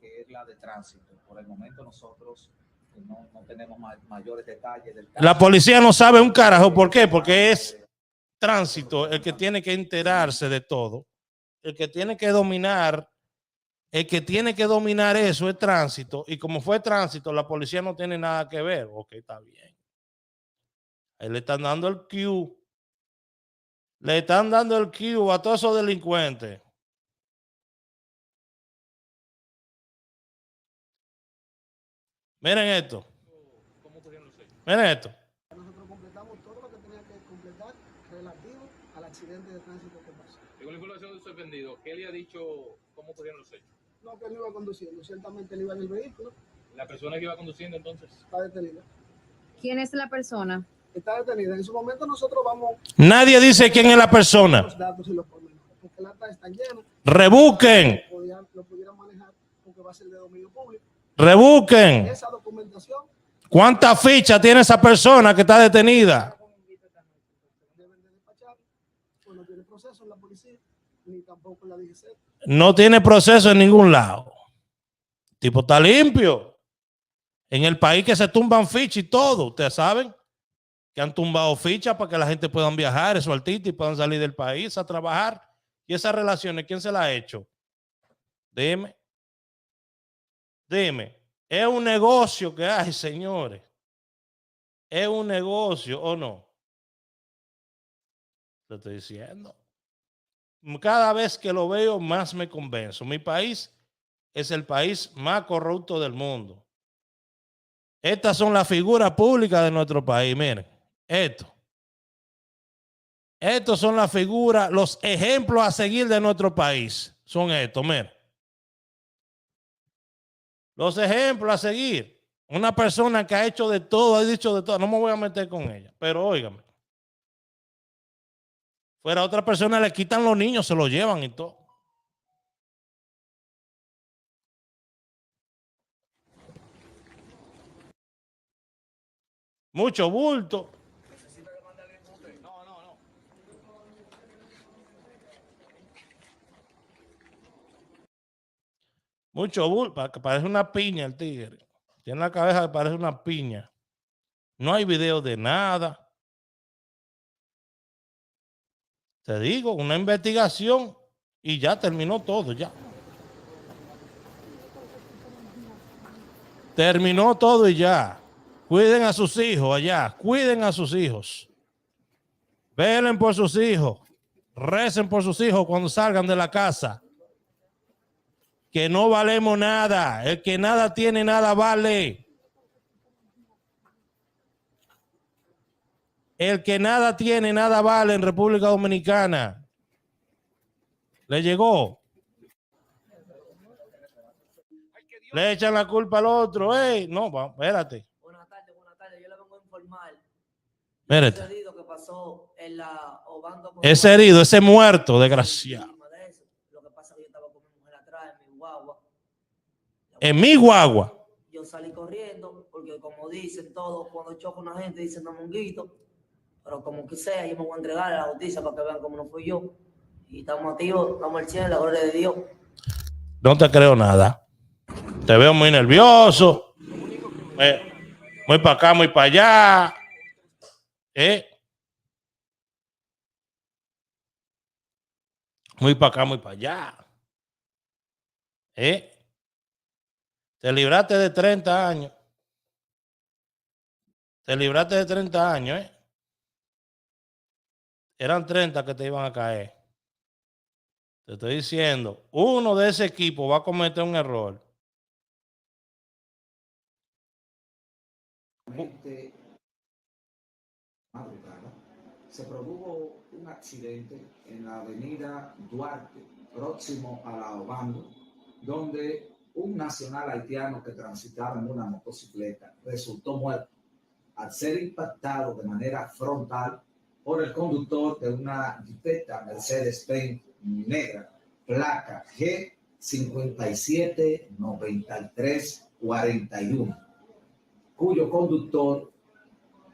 que es la de tránsito. Por el momento nosotros no tenemos mayores detalles del caso. La policía no sabe un carajo. ¿Por qué? Porque es tránsito el que tiene que enterarse de todo. El que tiene que dominar. El que tiene que dominar eso es tránsito. Y como fue tránsito, la policía no tiene nada que ver. Ok, está bien. Ahí le están dando el cue. Le están dando el cue a todos esos delincuentes. Miren esto. Miren esto. Nosotros completamos todo lo que tenía que completar relativo al accidente de tránsito que pasó. Según la información del sorprendido, ¿qué le ha dicho cómo ocurrieron los hechos? No, que él iba conduciendo, ciertamente él iba en el vehículo. ¿La persona que iba conduciendo entonces? Está detenida. ¿Quién es la persona? Está detenida. En su momento nosotros vamos... Nadie dice quién es la persona. Los datos y los pormenores, porque el acta está llena. Rebusquen. Lo pudieran manejar porque va a ser de dominio público. Rebusquen. Esa documentación... ¿Cuántas fichas tiene esa persona que está detenida? Deben de despachar, pues no tiene proceso en la policía, ni tampoco en la DGC. No tiene proceso en ningún lado. El tipo está limpio. En el país que se tumban fichas y todo. Ustedes saben que han tumbado fichas para que la gente pueda viajar, esos artistas, y puedan salir del país a trabajar. Y esas relaciones, ¿quién se las ha hecho? Dime. Dime. Es un negocio que hay, señores. Es un negocio, ¿o no? Te estoy diciendo. Cada vez que lo veo, más me convenzo. Mi país es el país más corrupto del mundo. Estas son las figuras públicas de nuestro país. Miren, esto. Estos son las figuras, los ejemplos a seguir de nuestro país. Son estos, miren. Los ejemplos a seguir. Una persona que ha hecho de todo, ha dicho de todo. No me voy a meter con ella, pero óigame. Fuera otra persona le quitan los niños, se los llevan y todo. Mucho bulto. Mucho bulto. Parece una piña el tigre. Tiene la cabeza que parece una piña. No hay video de nada. Te digo, una investigación y ya terminó todo, ya. Terminó todo y ya. Cuiden a sus hijos allá, cuiden a sus hijos. Velen por sus hijos. Recen por sus hijos cuando salgan de la casa. Que no valemos nada. El que nada tiene, nada vale. El que nada tiene, nada vale en República Dominicana. ¿Le llegó? Le echan la culpa al otro. No, espérate. Buenas tardes. Yo le vengo a informar. Espérate. Ese herido que pasó en la Obando con Ese herido, ese muerto, desgraciado. Lo que pasa es que yo estaba con mi mujer atrás en mi guagua. En mi guagua. Yo salí corriendo porque como dicen todos, cuando choca una gente dicen no monguito. Pero como que sea, yo me voy a entregar a la justicia para que vean cómo no fui yo. Y estamos activos, estamos al cielo, la gloria de Dios. No te creo nada. Te veo muy nervioso. Muy para acá, muy para allá. Muy para acá, muy para allá. Te libraste de 30 años. Te libraste de 30 años, Eran 30 que te iban a caer. Te estoy diciendo, uno de ese equipo va a cometer un error. Madrugada, se produjo un accidente en la avenida Duarte, próximo a la Obando, donde un nacional haitiano que transitaba en una motocicleta resultó muerto al ser impactado de manera frontal por el conductor de una Jipeta Mercedes-Benz negra, placa G579341, cuyo conductor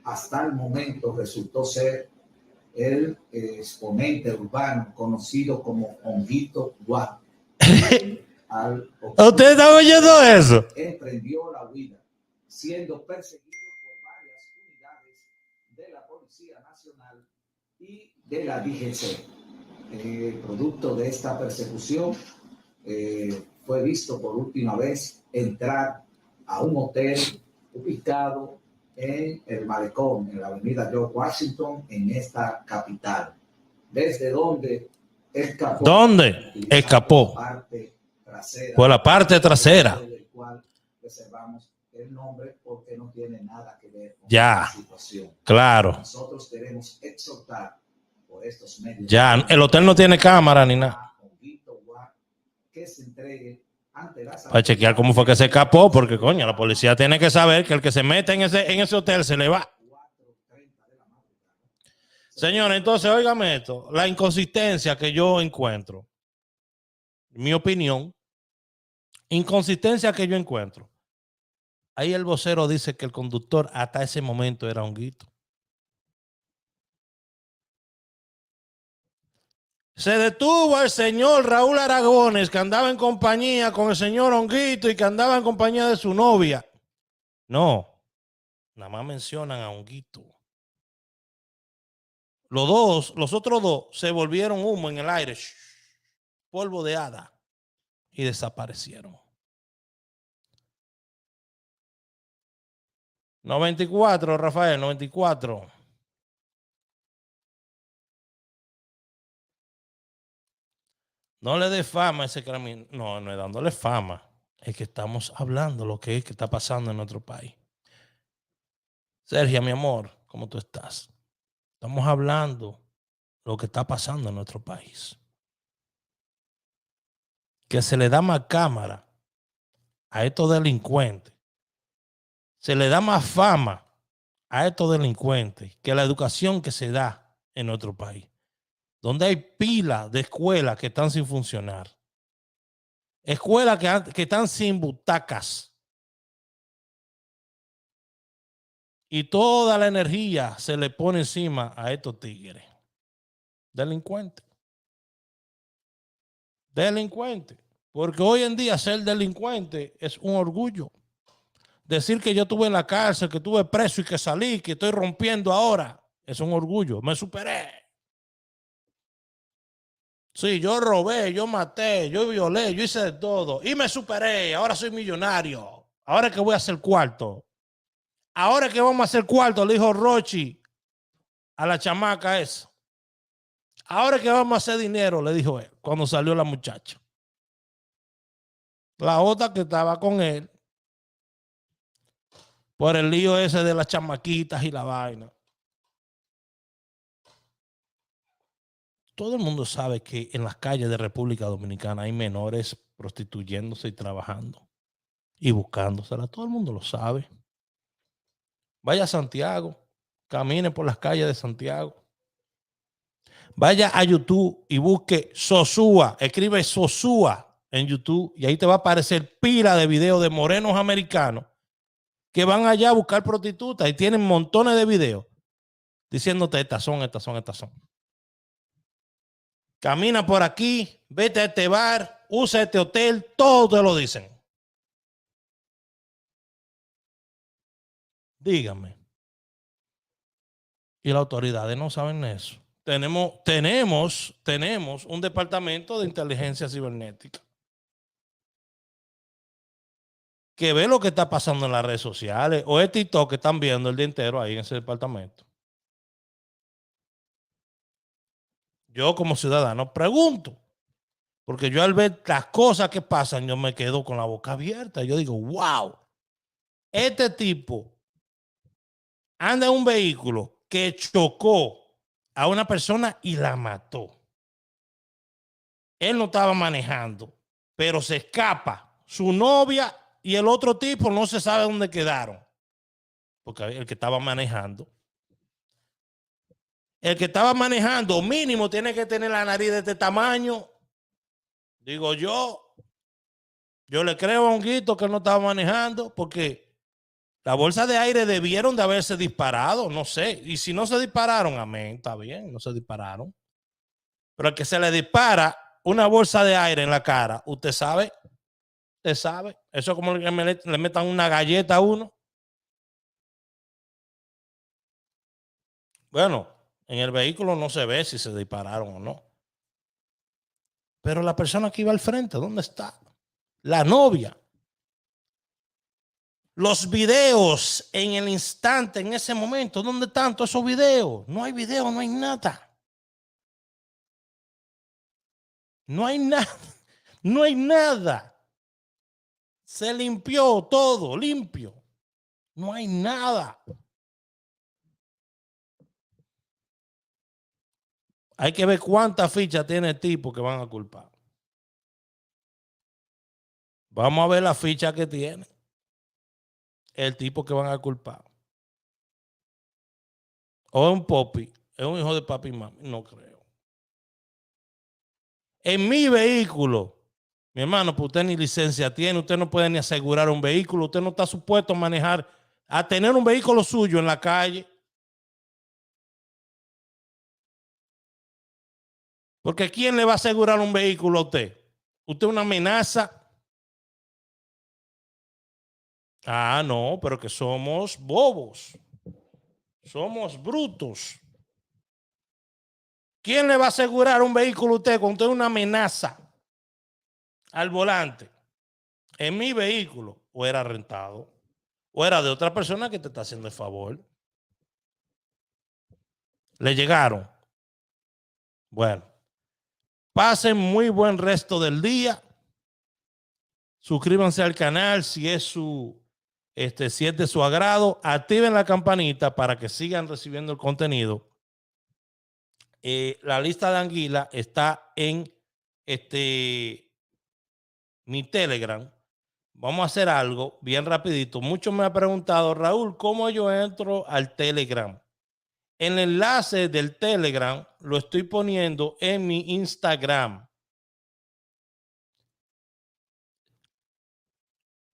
hasta el momento resultó ser el exponente urbano conocido como Honguito Guá. ¿Usted está oyendo eso? Emprendió la huida, siendo perseguido por varias unidades de la Policía Nacional y de la DGC. Producto de esta persecución, fue visto por última vez entrar a un hotel ubicado en el Malecón, en la avenida George Washington, en esta capital, desde donde escapó. ¿Dónde escapó? Por la parte trasera. Del cual reservamos el nombre porque no tiene nada que ver con ya, la situación. Claro. Nosotros queremos exhortar por estos medios. Ya, el hotel no tiene cámara ni nada. Que se entregue ante las para chequear cómo fue que se escapó, porque coño, la policía tiene que saber que el que se mete en ese hotel se le va. Señores, entonces, óigame esto, la inconsistencia que yo encuentro, mi opinión, inconsistencia que yo encuentro. Ahí el vocero dice que el conductor hasta ese momento era Honguito. Se detuvo el señor Raúl Aragones, que andaba en compañía con el señor Honguito y que andaba en compañía de su novia. No, nada más mencionan a Honguito. Los otros dos se volvieron humo en el aire, polvo de hada, y desaparecieron. 94, Rafael, 94. No le dé fama a ese crimen. No, no es dándole fama. Es que estamos hablando lo que está pasando en nuestro país. Sergio, mi amor, ¿cómo tú estás? Estamos hablando lo que está pasando en nuestro país. Que se le da más cámara a estos delincuentes. Se le da más fama a estos delincuentes que la educación que se da en nuestro país. Donde hay pilas de escuelas que están sin funcionar. Escuelas que están sin butacas. Y toda la energía se le pone encima a estos tigres. Delincuentes. Delincuentes. Porque hoy en día ser delincuente es un orgullo. Decir que yo estuve en la cárcel, que estuve preso y que salí, que estoy rompiendo ahora, es un orgullo. Me superé. Sí, yo robé, yo maté, yo violé, yo hice de todo y me superé. Ahora soy millonario. Ahora que voy a hacer cuarto. Ahora que vamos a hacer cuarto, le dijo Rochi a la chamaca esa. Ahora que vamos a hacer dinero, le dijo él, cuando salió la muchacha. La otra que estaba con él, por el lío ese de las chamaquitas y la vaina. Todo el mundo sabe que en las calles de República Dominicana hay menores prostituyéndose y trabajando y buscándosela. Todo el mundo lo sabe. Vaya a Santiago, camine por las calles de Santiago. Vaya a YouTube y busque Sosúa. Escribe Sosúa en YouTube y ahí te va a aparecer pila de videos de morenos americanos que van allá a buscar prostitutas y tienen montones de videos diciéndote estas son, estas son, estas son. Camina por aquí, vete a este bar, usa este hotel, todos te lo dicen. Dígame. Y las autoridades no saben eso. Tenemos un departamento de inteligencia cibernética que ve lo que está pasando en las redes sociales o es TikTok que están viendo el día entero ahí en ese departamento. Yo como ciudadano pregunto, porque yo al ver las cosas que pasan, yo me quedo con la boca abierta. Yo digo, wow, este tipo anda en un vehículo que chocó a una persona y la mató. Él no estaba manejando, pero se escapa. Su novia y el otro tipo no se sabe dónde quedaron. Porque el que estaba manejando mínimo tiene que tener la nariz de este tamaño. Digo yo le creo a Honguito que él no estaba manejando porque la bolsa de aire debieron de haberse disparado, no sé. Y si no se dispararon, amén, está bien, no se dispararon. Pero al que se le dispara una bolsa de aire en la cara, usted sabe. Eso es como que le metan una galleta a uno. Bueno, en el vehículo no se ve si se dispararon o no. Pero la persona que iba al frente, ¿dónde está? La novia. Los videos en el instante, en ese momento, ¿dónde están todos esos videos? No hay video, no hay nada. No hay nada. No hay nada. Se limpió todo, limpio. No hay nada. Hay que ver cuántas fichas tiene el tipo que van a culpar. Vamos a ver la ficha que tiene el tipo que van a culpar. O es un popi, es un hijo de papi y mami, no creo. En mi vehículo, mi hermano, pues usted ni licencia tiene, usted no puede ni asegurar un vehículo, usted no está supuesto a manejar, a tener un vehículo suyo en la calle. Porque ¿quién le va a asegurar un vehículo a usted? ¿Usted es una amenaza? Ah, no, pero que somos bobos. Somos brutos. ¿Quién le va a asegurar un vehículo a usted cuando usted es una amenaza al volante? En mi vehículo, o era rentado, o era de otra persona que te está haciendo el favor. Le llegaron. Bueno, pasen muy buen resto del día. Suscríbanse al canal si es si es de su agrado. Activen la campanita para que sigan recibiendo el contenido. La lista de Anguila está en mi Telegram. Vamos a hacer algo bien rapidito. Muchos me han preguntado, Raúl, ¿cómo yo entro al Telegram? El enlace del Telegram lo estoy poniendo en mi Instagram.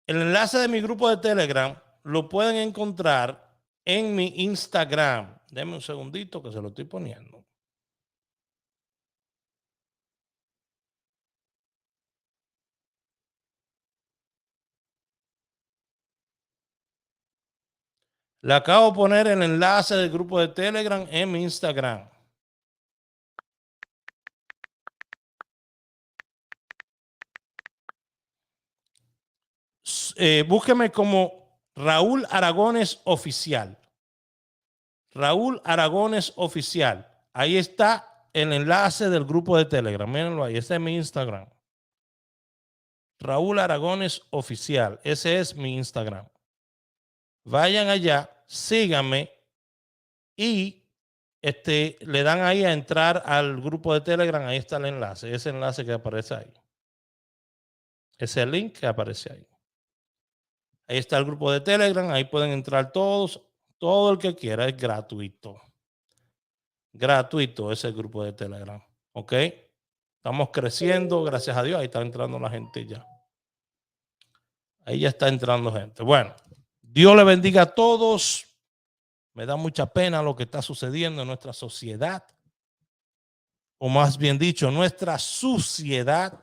El enlace de mi grupo de Telegram lo pueden encontrar en mi Instagram. Deme un segundito que se lo estoy poniendo. Le acabo de poner el enlace del grupo de Telegram en mi Instagram. Búsqueme como Raúl Aragones Oficial. Raúl Aragones Oficial. Ahí está el enlace del grupo de Telegram. Mírenlo ahí. Ese es mi Instagram. Raúl Aragones Oficial. Ese es mi Instagram. Vayan allá, síganme y le dan ahí a entrar al grupo de Telegram. Ahí está el enlace. Ese enlace que aparece ahí. Ese link que aparece ahí. Ahí está el grupo de Telegram. Ahí pueden entrar todos. Todo el que quiera. Es gratuito. Gratuito ese grupo de Telegram. ¿Ok? Estamos creciendo. Gracias a Dios. Ahí está entrando la gente ya. Ahí ya está entrando gente. Bueno, Dios le bendiga a todos. Me da mucha pena lo que está sucediendo en nuestra sociedad. O más bien dicho, nuestra suciedad.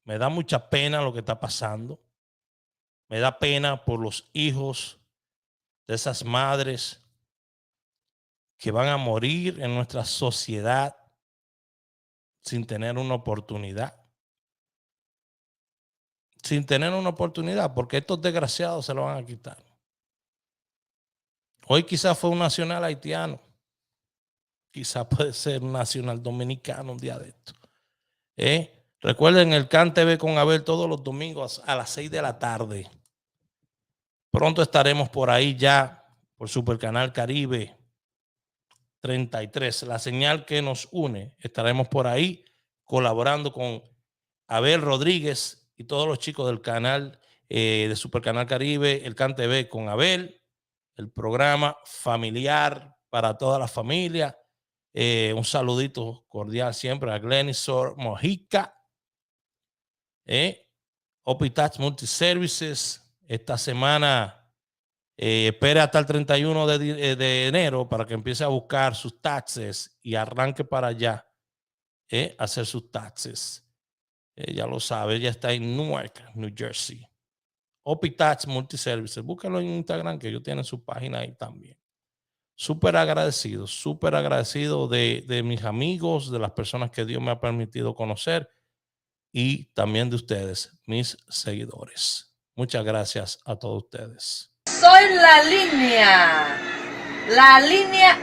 Me da mucha pena lo que está pasando. Me da pena por los hijos de esas madres que van a morir en nuestra sociedad sin tener una oportunidad. Sin tener una oportunidad, porque estos desgraciados se lo van a quitar. Hoy quizás fue un nacional haitiano. Quizás puede ser un nacional dominicano un día de esto. Recuerden el CAN TV con Abel todos los domingos a las 6 de la tarde. Pronto estaremos por ahí ya por Supercanal Caribe 33. La señal que nos une. Estaremos por ahí colaborando con Abel Rodríguez y todos los chicos del canal de Supercanal Caribe, el CAN TV con Abel, el programa familiar para toda la familia. Un saludito cordial siempre a Glenisor Mojica, Opitax Multiservices. Esta semana espere hasta el 31 de enero para que empiece a buscar sus taxes y arranque para allá a hacer sus taxes. Ya lo sabe, ella está en Newark, New Jersey. Opitax Multiservices. Búsquenlo en Instagram, que ellos tienen su página ahí también. Súper agradecido de mis amigos, de las personas que Dios me ha permitido conocer y también de ustedes, mis seguidores. Muchas gracias a todos ustedes. Soy la línea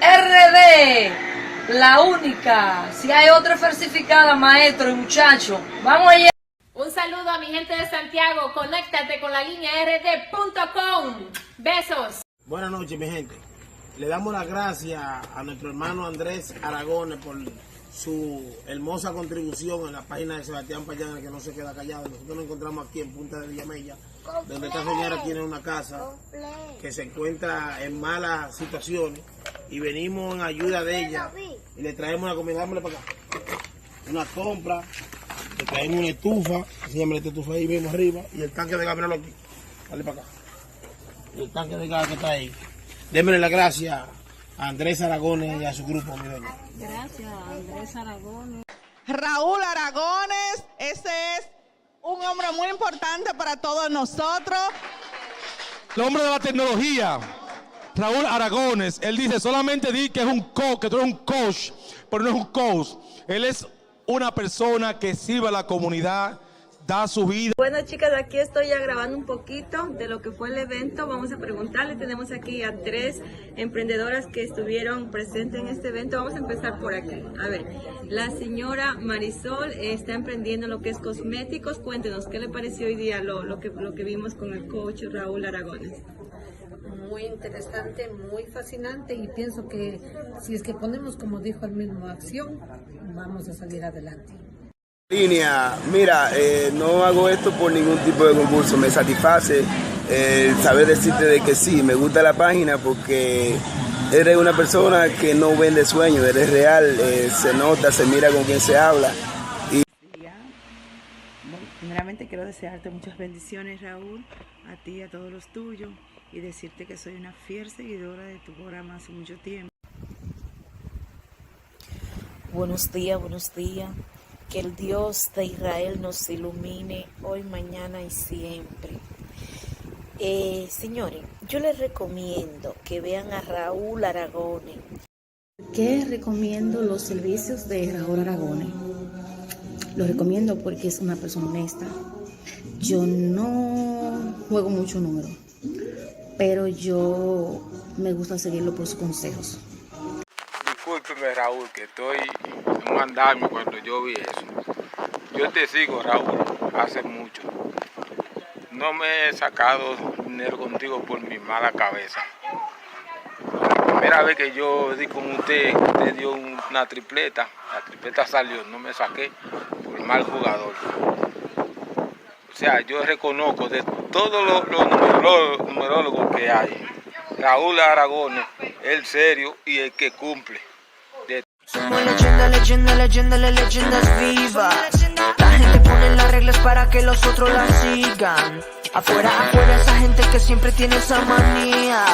RD, la única. Si hay otra falsificada, maestro y muchacho, vamos allá. Un saludo a mi gente de Santiago. Conéctate con la línea rd.com. Besos. Buenas noches, mi gente. Le damos las gracias a nuestro hermano Andrés Aragones por su hermosa contribución en la página de Sebastián Payana, que no se queda callado. Nosotros nos encontramos aquí en Punta de Villamella, donde esta señora tiene una casa que se encuentra en malas situaciones y venimos en ayuda de ella y le traemos una comida. Dámosle para acá. Una compra, le traemos una estufa, enséñame esta estufa ahí mismo arriba, y el tanque de gas, míralo aquí. Dale para acá. Y el tanque de gas que está ahí. Démosle las gracias a Andrés Aragones y a su grupo, mi doña. Gracias, Andrés Aragones. Raúl Aragones, ese es un hombre muy importante para todos nosotros. El hombre de la tecnología, Raúl Aragones, él dice, solamente di que es un coach, que tú eres un coach, pero no es un coach. Él es una persona que sirve a la comunidad, da su vida. Bueno, chicas, aquí estoy ya grabando un poquito de lo que fue el evento. Vamos a preguntarle, tenemos aquí a 3 emprendedoras que estuvieron presentes en este evento. Vamos a empezar por aquí. A ver, la señora Marisol está emprendiendo lo que es cosméticos. Cuéntenos, ¿qué le pareció hoy día lo que vimos con el coach Raúl Aragones? Muy interesante, muy fascinante, y pienso que si es que ponemos, como dijo él mismo, acción, vamos a salir adelante. Línea, mira, no hago esto por ningún tipo de concurso, me satisface saber decirte de que sí, me gusta la página porque eres una persona que no vende sueños, eres real, se nota, se mira con quien se habla. Y... Bueno, primeramente quiero desearte muchas bendiciones, Raúl, a ti y a todos los tuyos. y decirte que soy una fiel seguidora de tu programa hace mucho tiempo. Buenos días, buenos días. Que el Dios de Israel nos ilumine hoy, mañana y siempre. Señores, yo les recomiendo que vean a Raúl Aragones. ¿Qué recomiendo los servicios de Raúl Aragones? Lo recomiendo porque es una persona honesta. Yo no juego mucho número, pero yo me gusta seguirlo por sus consejos. Discúlpeme, Raúl, que estoy en un andamio cuando yo vi eso. Yo te sigo, Raúl, hace mucho. No me he sacado dinero contigo por mi mala cabeza. La primera vez que yo di con usted dio una tripleta. La tripleta salió, no me saqué por mal jugador. O sea, yo reconozco de todos los numerólogos que hay, Raúl Aragones, el serio y el que cumple. Somos leyendas vivas. La gente pone las reglas para que los otros las sigan. Afuera, esa gente que siempre tiene esa manía.